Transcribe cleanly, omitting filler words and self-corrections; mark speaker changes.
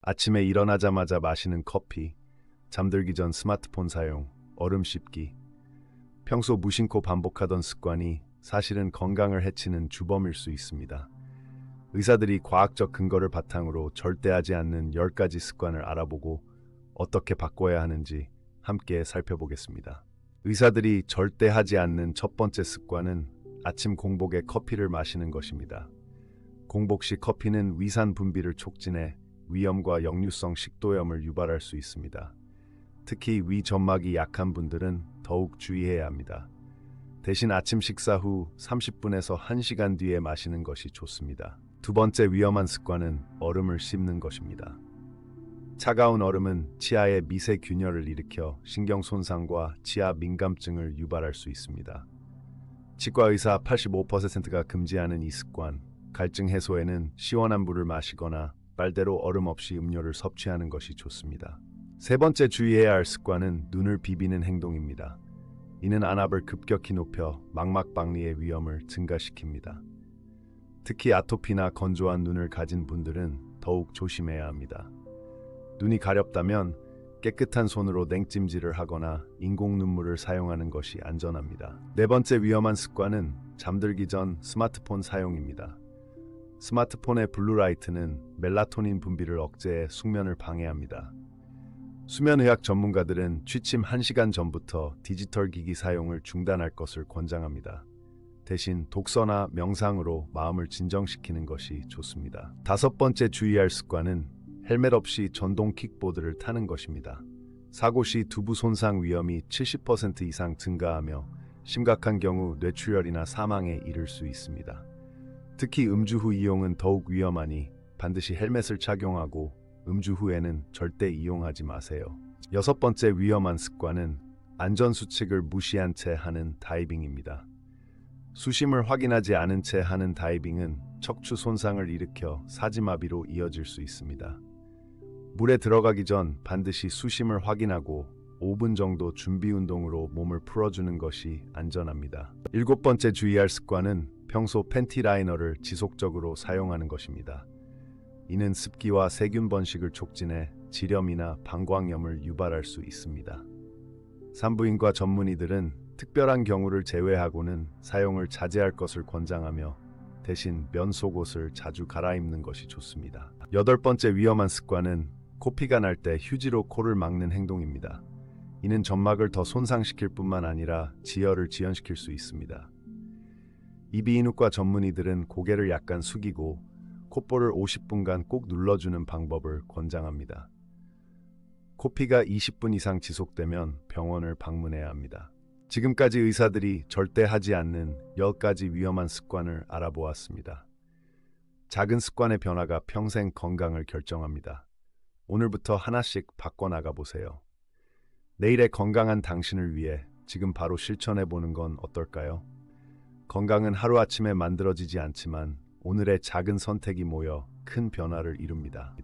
Speaker 1: 아침에 일어나자마자 마시는 커피, 잠들기 전 스마트폰 사용, 얼음 씹기. 평소 무심코 반복하던 습관이 사실은 건강을 해치는 주범일 수 있습니다. 의사들이 과학적 근거를 바탕으로 절대 하지 않는 10가지 습관을 알아보고 어떻게 바꿔야 하는지 함께 살펴보겠습니다. 의사들이 절대 하지 않는 첫 번째 습관은 아침 공복에 커피를 마시는 것입니다. 공복 시 커피는 위산 분비를 촉진해 위염과 역류성 식도염을 유발할 수 있습니다. 특히 위 점막이 약한 분들은 더욱 주의해야 합니다. 대신 아침 식사 후 30분에서 1시간 뒤에 마시는 것이 좋습니다. 두 번째 위험한 습관은 얼음을 씹는 것입니다. 차가운 얼음은 치아에 미세균열을 일으켜 신경 손상과 치아 민감증을 유발할 수 있습니다. 치과 의사 85%가 금지하는 이 습관, 갈증 해소에는 시원한 물을 마시거나 빨대로 얼음 없이 음료를 섭취하는 것이 좋습니다. 세 번째 주의해야 할 습관은 눈을 비비는 행동입니다. 이는 안압을 급격히 높여 망막박리의 위험을 증가시킵니다. 특히 아토피나 건조한 눈을 가진 분들은 더욱 조심해야 합니다. 눈이 가렵다면 깨끗한 손으로 냉찜질을 하거나 인공 눈물을 사용하는 것이 안전합니다. 네 번째 위험한 습관은 잠들기 전 스마트폰 사용입니다. 스마트폰의 블루라이트는 멜라토닌 분비를 억제해 숙면을 방해합니다. 수면의학 전문가들은 취침 1시간 전부터 디지털 기기 사용을 중단할 것을 권장합니다. 대신 독서나 명상으로 마음을 진정시키는 것이 좋습니다. 다섯 번째 주의할 습관은 헬멧 없이 전동 킥보드를 타는 것입니다. 사고 시 두부 손상 위험이 70% 이상 증가하며 심각한 경우 뇌출혈이나 사망에 이를 수 있습니다. 특히 음주 후 이용은 더욱 위험하니 반드시 헬멧을 착용하고 음주 후에는 절대 이용하지 마세요. 여섯 번째 위험한 습관은 안전수칙을 무시한 채 하는 다이빙입니다. 수심을 확인하지 않은 채 하는 다이빙은 척추 손상을 일으켜 사지마비로 이어질 수 있습니다. 물에 들어가기 전 반드시 수심을 확인하고 5분 정도 준비 운동으로 몸을 풀어주는 것이 안전합니다. 일곱 번째 주의할 습관은 평소 팬티 라이너를 지속적으로 사용하는 것입니다. 이는 습기와 세균 번식을 촉진해 지렴이나 방광염을 유발할 수 있습니다. 산부인과 전문의들은 특별한 경우를 제외하고는 사용을 자제할 것을 권장하며 대신 면 속옷을 자주 갈아입는 것이 좋습니다. 여덟 번째 위험한 습관은 코피가 날 때 휴지로 코를 막는 행동입니다. 이는 점막을 더 손상시킬 뿐만 아니라 지혈을 지연시킬 수 있습니다. 이비인후과 전문의들은 고개를 약간 숙이고 콧볼을 50분간 꼭 눌러주는 방법을 권장합니다. 코피가 20분 이상 지속되면 병원을 방문해야 합니다. 지금까지 의사들이 절대 하지 않는 10가지 위험한 습관을 알아보았습니다. 작은 습관의 변화가 평생 건강을 결정합니다. 오늘부터 하나씩 바꿔나가 보세요. 내일의 건강한 당신을 위해 지금 바로 실천해보는 건 어떨까요? 건강은 하루아침에 만들어지지 않지만 오늘의 작은 선택이 모여 큰 변화를 이룹니다.